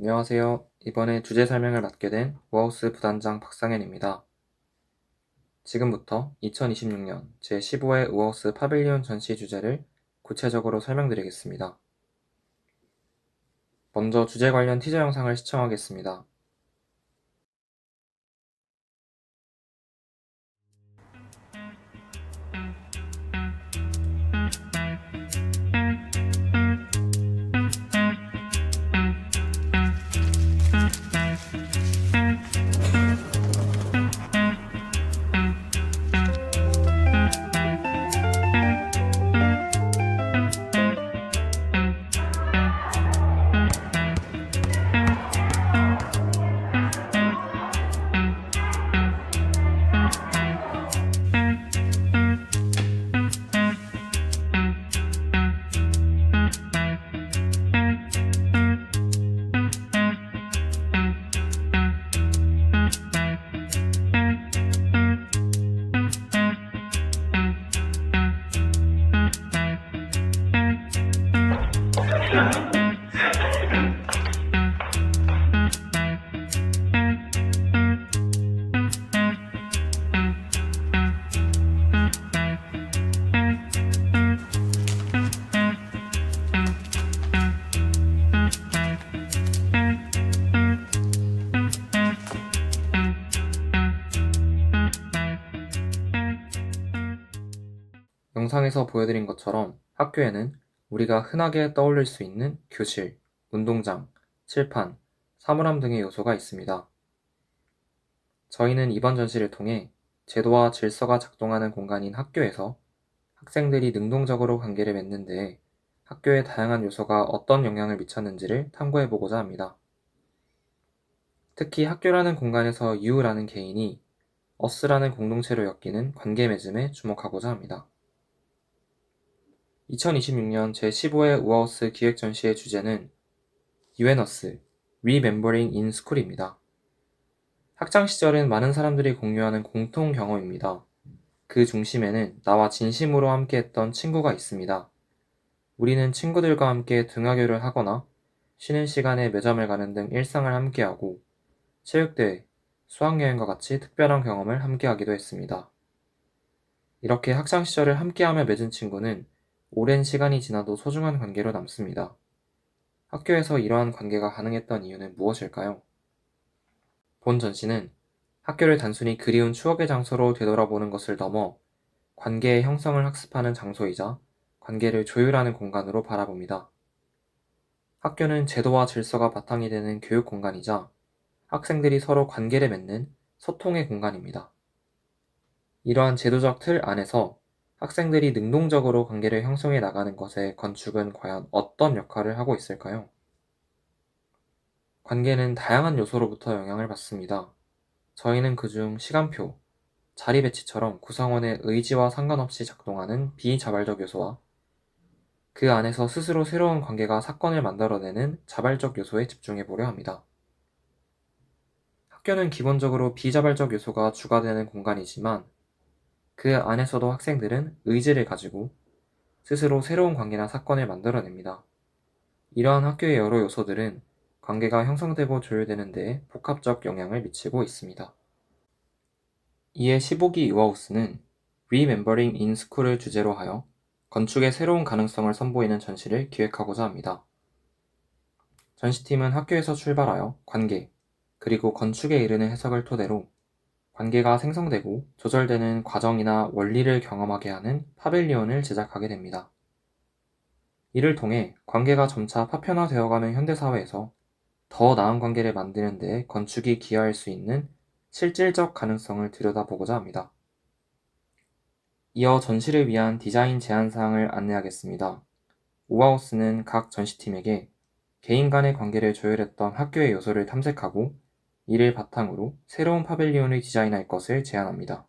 안녕하세요. 이번에 주제 설명을 맡게 된 우하우스 부단장 박상현입니다. 지금부터 2026년 제15회 우하우스 파빌리온 전시 주제를 구체적으로 설명드리겠습니다. 먼저 주제 관련 티저 영상을 시청하겠습니다. 영상에서 보여드린 것처럼 학교에는 우리가 흔하게 떠올릴 수 있는 교실, 운동장, 칠판, 사물함 등의 요소가 있습니다. 저희는 이번 전시를 통해 제도와 질서가 작동하는 공간인 학교에서 학생들이 능동적으로 관계를 맺는 데에 학교의 다양한 요소가 어떤 영향을 미쳤는지를 탐구해보고자 합니다. 특히 학교라는 공간에서 U라는 개인이 Us라는 공동체로 엮이는 관계 맺음에 주목하고자 합니다. 2026년 제15회 우하우스 기획전시의 주제는 UNUS, Remembering in School입니다. 학창시절은 많은 사람들이 공유하는 공통 경험입니다. 그 중심에는 나와 진심으로 함께했던 친구가 있습니다. 우리는 친구들과 함께 등하교를 하거나 쉬는 시간에 매점을 가는 등 일상을 함께하고 체육대회, 수학여행과 같이 특별한 경험을 함께하기도 했습니다. 이렇게 학창시절을 함께하며 맺은 친구는 오랜 시간이 지나도 소중한 관계로 남습니다. 학교에서 이러한 관계가 가능했던 이유는 무엇일까요? 본 전시는 학교를 단순히 그리운 추억의 장소로 되돌아보는 것을 넘어 관계의 형성을 학습하는 장소이자 관계를 조율하는 공간으로 바라봅니다. 학교는 제도와 질서가 바탕이 되는 교육 공간이자 학생들이 서로 관계를 맺는 소통의 공간입니다. 이러한 제도적 틀 안에서 학생들이 능동적으로 관계를 형성해 나가는 것에 건축은 과연 어떤 역할을 하고 있을까요? 관계는 다양한 요소로부터 영향을 받습니다. 저희는 그중 시간표, 자리 배치처럼 구성원의 의지와 상관없이 작동하는 비자발적 요소와 그 안에서 스스로 새로운 관계가 사건을 만들어내는 자발적 요소에 집중해 보려 합니다. 학교는 기본적으로 비자발적 요소가 주가 되는 공간이지만 그 안에서도 학생들은 의지를 가지고 스스로 새로운 관계나 사건을 만들어냅니다. 이러한 학교의 여러 요소들은 관계가 형성되고 조율되는 데에 복합적 영향을 미치고 있습니다. 이에 15기 우하우스는 Remembering in School을 주제로 하여 건축의 새로운 가능성을 선보이는 전시를 기획하고자 합니다. 전시팀은 학교에서 출발하여 관계, 그리고 건축에 이르는 해석을 토대로 관계가 생성되고 조절되는 과정이나 원리를 경험하게 하는 파빌리온을 제작하게 됩니다. 이를 통해 관계가 점차 파편화되어가는 현대사회에서 더 나은 관계를 만드는 데 건축이 기여할 수 있는 실질적 가능성을 들여다보고자 합니다. 이어 전시를 위한 디자인 제안사항을 안내하겠습니다. 우하우스는 각 전시팀에게 개인 간의 관계를 조율했던 학교의 요소를 탐색하고 이를 바탕으로 새로운 파빌리온을 디자인할 것을 제안합니다.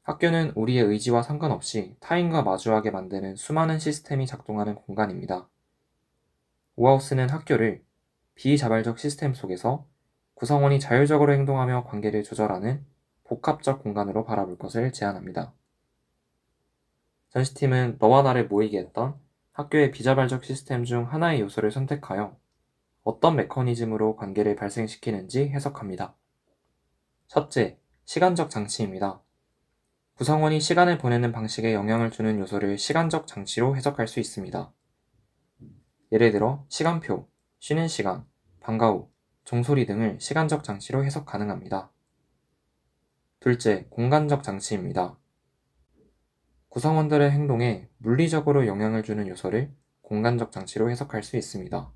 학교는 우리의 의지와 상관없이 타인과 마주하게 만드는 수많은 시스템이 작동하는 공간입니다. 우하우스는 학교를 비자발적 시스템 속에서 구성원이 자율적으로 행동하며 관계를 조절하는 복합적 공간으로 바라볼 것을 제안합니다. 전시팀은 너와 나를 모이게 했던 학교의 비자발적 시스템 중 하나의 요소를 선택하여 어떤 메커니즘으로 관계를 발생시키는지 해석합니다. 첫째, 시간적 장치입니다. 구성원이 시간을 보내는 방식에 영향을 주는 요소를 시간적 장치로 해석할 수 있습니다. 예를 들어 시간표, 쉬는 시간, 방과 후, 종소리 등을 시간적 장치로 해석 가능합니다. 둘째, 공간적 장치입니다. 구성원들의 행동에 물리적으로 영향을 주는 요소를 공간적 장치로 해석할 수 있습니다.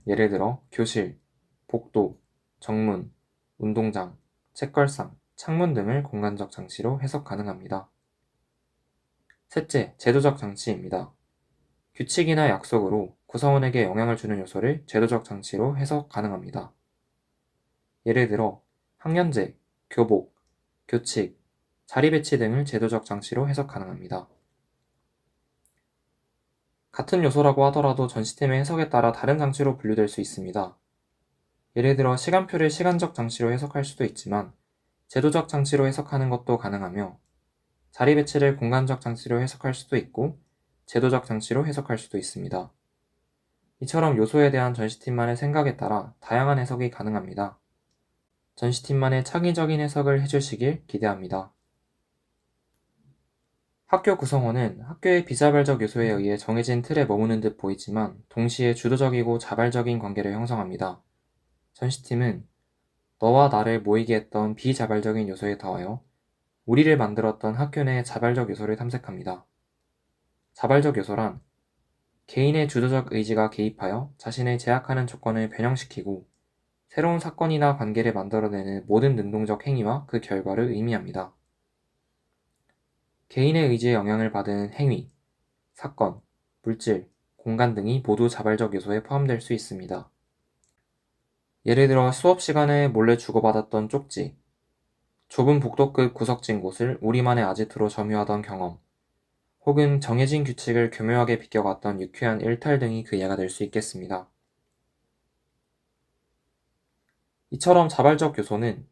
예를 들어 교실, 복도, 정문, 운동장, 책걸상, 창문 등을 공간적 장치로 해석 가능합니다. 셋째, 제도적 장치입니다. 규칙이나 약속으로 구성원에게 영향을 주는 요소를 제도적 장치로 해석 가능합니다. 예를 들어 학년제, 교복, 규칙, 자리 배치 등을 제도적 장치로 해석 가능합니다. 같은 요소라고 하더라도 전 시스템의 해석에 따라 다른 장치로 분류될 수 있습니다. 예를 들어 시간표를 시간적 장치로 해석할 수도 있지만 제도적 장치로 해석하는 것도 가능하며 자리 배치를 공간적 장치로 해석할 수도 있고 제도적 장치로 해석할 수도 있습니다. 이처럼 요소에 대한 전시팀만의 생각에 따라 다양한 해석이 가능합니다. 전시팀만의 창의적인 해석을 해주시길 기대합니다. 학교 구성원은 학교의 비자발적 요소에 의해 정해진 틀에 머무는 듯 보이지만 동시에 주도적이고 자발적인 관계를 형성합니다. 전시팀은 너와 나를 모이게 했던 비자발적인 요소에 더하여 우리를 만들었던 학교 내 자발적 요소를 탐색합니다. 자발적 요소란 개인의 주도적 의지가 개입하여 자신을 제약하는 조건을 변형시키고 새로운 사건이나 관계를 만들어내는 모든 능동적 행위와 그 결과를 의미합니다. 개인의 의지에 영향을 받은 행위, 사건, 물질, 공간 등이 모두 자발적 요소에 포함될 수 있습니다. 예를 들어 수업 시간에 몰래 주고받았던 쪽지, 좁은 복도급 구석진 곳을 우리만의 아지트로 점유하던 경험, 혹은 정해진 규칙을 교묘하게 비껴갔던 유쾌한 일탈 등이 그 예가 될 수 있겠습니다. 이처럼 자발적 요소는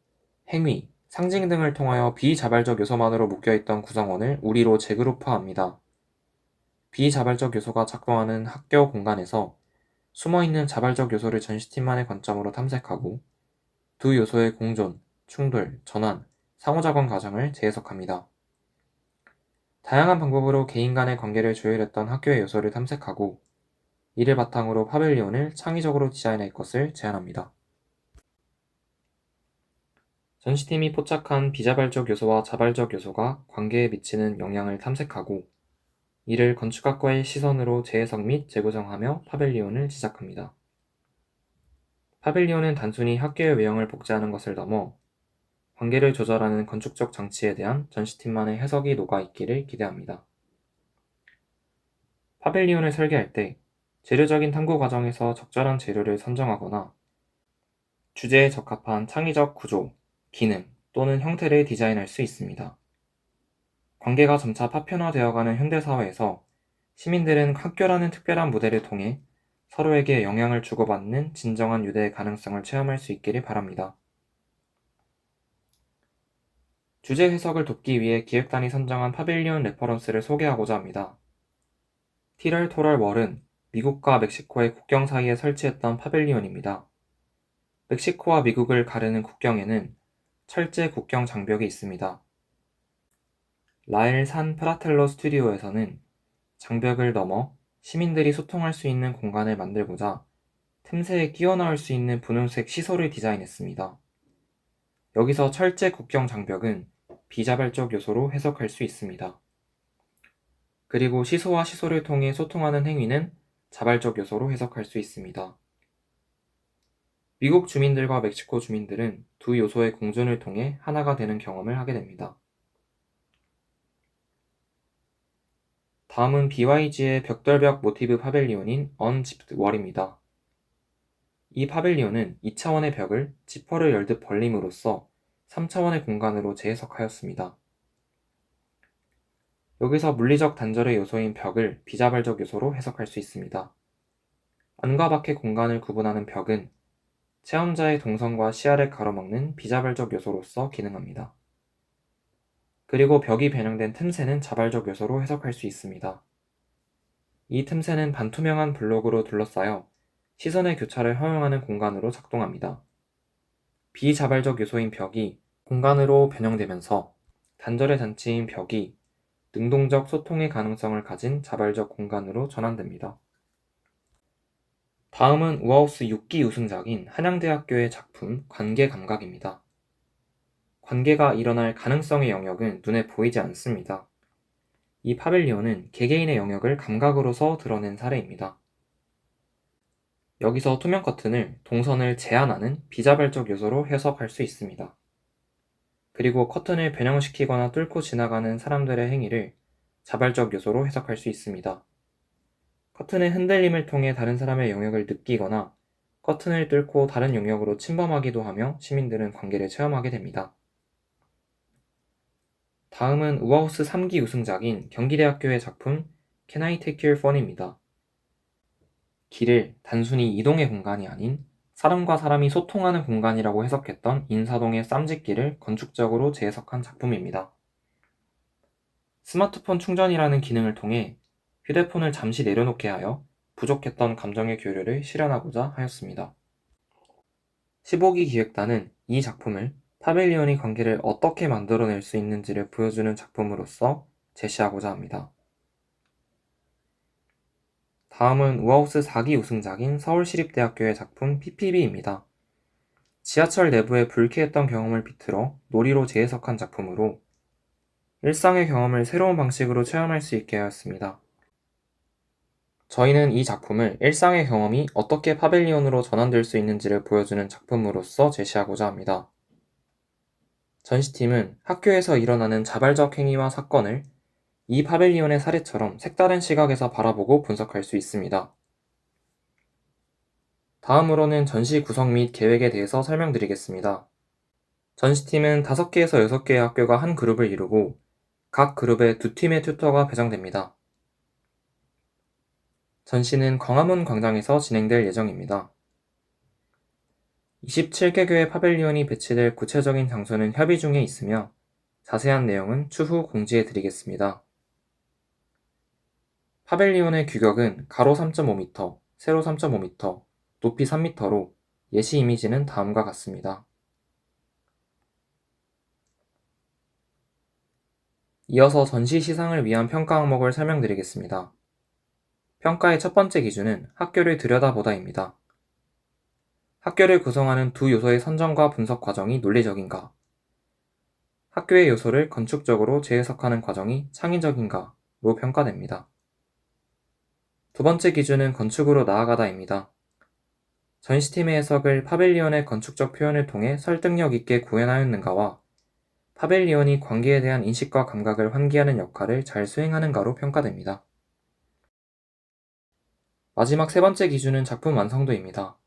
행위, 상징 등을 통하여 비자발적 요소만으로 묶여있던 구성원을 우리로 재그룹화합니다. 비자발적 요소가 작동하는 학교 공간에서 숨어있는 자발적 요소를 전시팀만의 관점으로 탐색하고 두 요소의 공존, 충돌, 전환, 상호작용 과정을 재해석합니다. 다양한 방법으로 개인 간의 관계를 조율했던 학교의 요소를 탐색하고 이를 바탕으로 파빌리온을 창의적으로 디자인할 것을 제안합니다. 전시팀이 포착한 비자발적 요소와 자발적 요소가 관계에 미치는 영향을 탐색하고 이를 건축학과의 시선으로 재해석 및 재구성하며 파빌리온을 제작합니다. 파빌리온은 단순히 학교의 외형을 복제하는 것을 넘어 관계를 조절하는 건축적 장치에 대한 전시팀만의 해석이 녹아있기를 기대합니다. 파빌리온을 설계할 때 재료적인 탐구 과정에서 적절한 재료를 선정하거나 주제에 적합한 창의적 구조, 기능 또는 형태를 디자인할 수 있습니다. 관계가 점차 파편화되어가는 현대사회에서 시민들은 학교라는 특별한 무대를 통해 서로에게 영향을 주고받는 진정한 유대의 가능성을 체험할 수 있기를 바랍니다. 주제 해석을 돕기 위해 기획단이 선정한 파빌리온 레퍼런스를 소개하고자 합니다. 티럴 토럴 월은 미국과 멕시코의 국경 사이에 설치했던 파빌리온입니다. 멕시코와 미국을 가르는 국경에는 철제 국경 장벽이 있습니다. 라엘 산 프라텔로 스튜디오에서는 장벽을 넘어 시민들이 소통할 수 있는 공간을 만들고자 틈새에 끼워 넣을 수 있는 분홍색 시소를 디자인했습니다. 여기서 철제 국경 장벽은 비자발적 요소로 해석할 수 있습니다. 그리고 시소와 시소를 통해 소통하는 행위는 자발적 요소로 해석할 수 있습니다. 미국 주민들과 멕시코 주민들은 두 요소의 공존을 통해 하나가 되는 경험을 하게 됩니다. 다음은 BYG의 벽돌벽 모티브 파빌리온인 언지프드 월입니다. 이 파빌리온은 2차원의 벽을 지퍼를 열듯 벌림으로써 3차원의 공간으로 재해석하였습니다. 여기서 물리적 단절의 요소인 벽을 비자발적 요소로 해석할 수 있습니다. 안과 밖의 공간을 구분하는 벽은 체험자의 동선과 시야를 가로막는 비자발적 요소로서 기능합니다. 그리고 벽이 변형된 틈새는 자발적 요소로 해석할 수 있습니다. 이 틈새는 반투명한 블록으로 둘러싸여 시선의 교차를 허용하는 공간으로 작동합니다. 비자발적 요소인 벽이 공간으로 변형되면서 단절의 잔치인 벽이 능동적 소통의 가능성을 가진 자발적 공간으로 전환됩니다. 다음은 우하우스 6기 우승작인 한양대학교의 작품 관계감각입니다. 관계가 일어날 가능성의 영역은 눈에 보이지 않습니다. 이 파벨리온은 개개인의 영역을 감각으로서 드러낸 사례입니다. 여기서 투명 커튼을 동선을 제한하는 비자발적 요소로 해석할 수 있습니다. 그리고 커튼을 변형시키거나 뚫고 지나가는 사람들의 행위를 자발적 요소로 해석할 수 있습니다. 커튼의 흔들림을 통해 다른 사람의 영역을 느끼거나 커튼을 뚫고 다른 영역으로 침범하기도 하며 시민들은 관계를 체험하게 됩니다. 다음은 우하우스 3기 우승작인 경기대학교의 작품 Can I Take Your Phone입니다. 길을 단순히 이동의 공간이 아닌 사람과 사람이 소통하는 공간이라고 해석했던 인사동의 쌈짓길을 건축적으로 재해석한 작품입니다. 스마트폰 충전이라는 기능을 통해 휴대폰을 잠시 내려놓게 하여 부족했던 감정의 교류를 실현하고자 하였습니다. 15기 기획단은 이 작품을 파벨리온이 관계를 어떻게 만들어낼 수 있는지를 보여주는 작품으로서 제시하고자 합니다. 다음은 우하우스 4기 우승작인 서울시립대학교의 작품 PPB입니다. 지하철 내부의 불쾌했던 경험을 비틀어 놀이로 재해석한 작품으로 일상의 경험을 새로운 방식으로 체험할 수 있게 하였습니다. 저희는 이 작품을 일상의 경험이 어떻게 파벨리온으로 전환될 수 있는지를 보여주는 작품으로서 제시하고자 합니다. 전시팀은 학교에서 일어나는 자발적 행위와 사건을 이 파벨리온의 사례처럼 색다른 시각에서 바라보고 분석할 수 있습니다. 다음으로는 전시 구성 및 계획에 대해서 설명드리겠습니다. 전시팀은 5개에서 6개의 학교가 한 그룹을 이루고 각 그룹에 2팀의 튜터가 배정됩니다. 전시는 광화문 광장에서 진행될 예정입니다. 27개교의 파벨리온이 배치될 구체적인 장소는 협의 중에 있으며 자세한 내용은 추후 공지해 드리겠습니다. 파벨리온의 규격은 가로 3.5m, 세로 3.5m, 높이 3m로 예시 이미지는 다음과 같습니다. 이어서 전시 시상을 위한 평가 항목을 설명드리겠습니다. 평가의 첫 번째 기준은 학교를 들여다보다입니다. 학교를 구성하는 두 요소의 선정과 분석 과정이 논리적인가? 학교의 요소를 건축적으로 재해석하는 과정이 창의적인가로 평가됩니다. 두 번째 기준은 건축으로 나아가다입니다. 전시팀의 해석을 파벨리온의 건축적 표현을 통해 설득력 있게 구현하였는가와 파벨리온이 관계에 대한 인식과 감각을 환기하는 역할을 잘 수행하는가로 평가됩니다. 마지막 세 번째 기준은 작품 완성도입니다.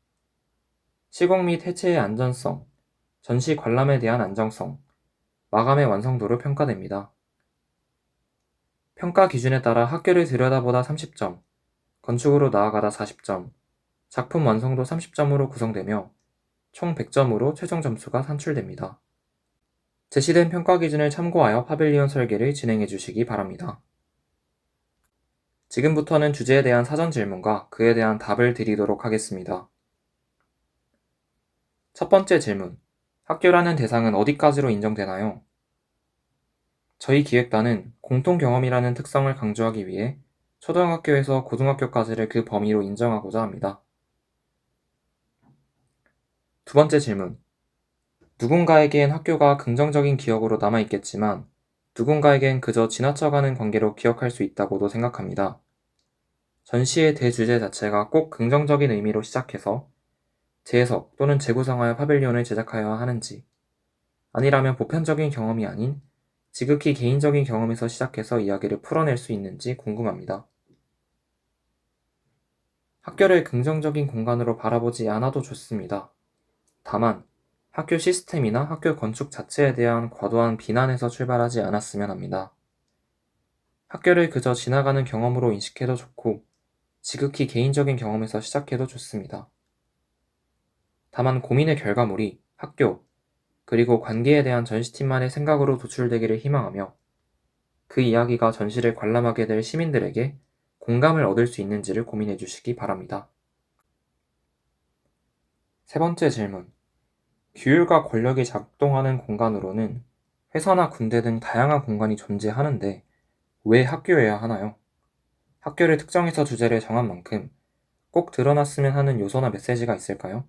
시공 및 해체의 안전성, 전시 관람에 대한 안정성, 마감의 완성도로 평가됩니다. 평가 기준에 따라 학교를 들여다보다 30점, 건축으로 나아가다 40점, 작품 완성도 30점으로 구성되며 총 100점으로 최종 점수가 산출됩니다. 제시된 평가 기준을 참고하여 파벨리온 설계를 진행해 주시기 바랍니다. 지금부터는 주제에 대한 사전 질문과 그에 대한 답을 드리도록 하겠습니다. 첫 번째 질문, 학교라는 대상은 어디까지로 인정되나요? 저희 기획단은 공통 경험이라는 특성을 강조하기 위해 초등학교에서 고등학교까지를 그 범위로 인정하고자 합니다. 두 번째 질문, 누군가에겐 학교가 긍정적인 기억으로 남아있겠지만 누군가에겐 그저 지나쳐가는 관계로 기억할 수 있다고도 생각합니다. 전시의 대주제 자체가 꼭 긍정적인 의미로 시작해서 재해석 또는 재구성하여 파벨리온을 제작하여야 하는지, 아니라면 보편적인 경험이 아닌 지극히 개인적인 경험에서 시작해서 이야기를 풀어낼 수 있는지 궁금합니다. 학교를 긍정적인 공간으로 바라보지 않아도 좋습니다. 다만 학교 시스템이나 학교 건축 자체에 대한 과도한 비난에서 출발하지 않았으면 합니다. 학교를 그저 지나가는 경험으로 인식해도 좋고 지극히 개인적인 경험에서 시작해도 좋습니다. 다만 고민의 결과물이 학교, 그리고 관계에 대한 전시팀만의 생각으로 도출되기를 희망하며 그 이야기가 전시를 관람하게 될 시민들에게 공감을 얻을 수 있는지를 고민해 주시기 바랍니다. 세 번째 질문. 규율과 권력이 작동하는 공간으로는 회사나 군대 등 다양한 공간이 존재하는데 왜 학교여야 하나요? 학교를 특정해서 주제를 정한 만큼 꼭 드러났으면 하는 요소나 메시지가 있을까요?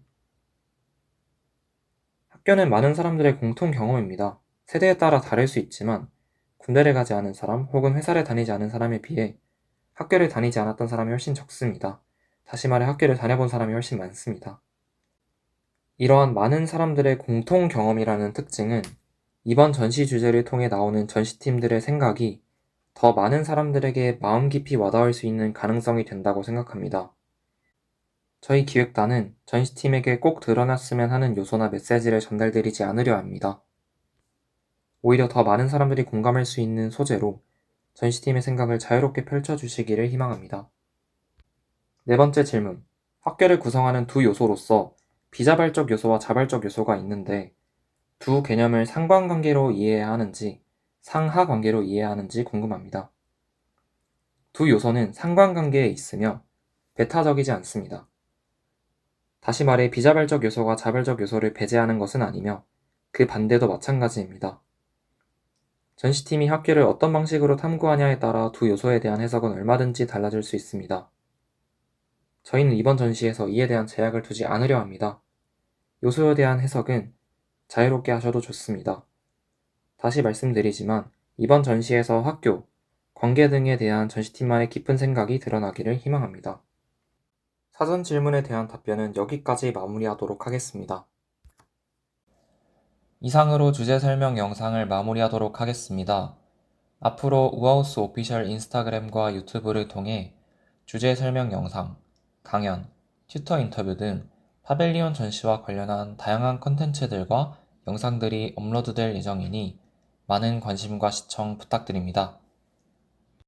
학교는 많은 사람들의 공통 경험입니다. 세대에 따라 다를 수 있지만 군대를 가지 않은 사람 혹은 회사를 다니지 않은 사람에 비해 학교를 다니지 않았던 사람이 훨씬 적습니다. 다시 말해 학교를 다녀본 사람이 훨씬 많습니다. 이러한 많은 사람들의 공통 경험이라는 특징은 이번 전시 주제를 통해 나오는 전시팀들의 생각이 더 많은 사람들에게 마음 깊이 와닿을 수 있는 가능성이 된다고 생각합니다. 저희 기획단은 전시팀에게 꼭 드러났으면 하는 요소나 메시지를 전달드리지 않으려 합니다. 오히려 더 많은 사람들이 공감할 수 있는 소재로 전시팀의 생각을 자유롭게 펼쳐주시기를 희망합니다. 네 번째 질문. 학교를 구성하는 두 요소로서 비자발적 요소와 자발적 요소가 있는데 두 개념을 상관관계로 이해해야 하는지 상하관계로 이해해야 하는지 궁금합니다. 두 요소는 상관관계에 있으며 배타적이지 않습니다. 다시 말해 비자발적 요소가 자발적 요소를 배제하는 것은 아니며 그 반대도 마찬가지입니다. 전시팀이 학교를 어떤 방식으로 탐구하냐에 따라 두 요소에 대한 해석은 얼마든지 달라질 수 있습니다. 저희는 이번 전시에서 이에 대한 제약을 두지 않으려 합니다. 요소에 대한 해석은 자유롭게 하셔도 좋습니다. 다시 말씀드리지만 이번 전시에서 학교, 관계 등에 대한 전시팀만의 깊은 생각이 드러나기를 희망합니다. 사전 질문에 대한 답변은 여기까지 마무리하도록 하겠습니다. 이상으로 주제 설명 영상을 마무리하도록 하겠습니다. 앞으로 우하우스 오피셜 인스타그램과 유튜브를 통해 주제 설명 영상, 강연, 튜터 인터뷰 등 파벨리온 전시와 관련한 다양한 컨텐츠들과 영상들이 업로드될 예정이니 많은 관심과 시청 부탁드립니다.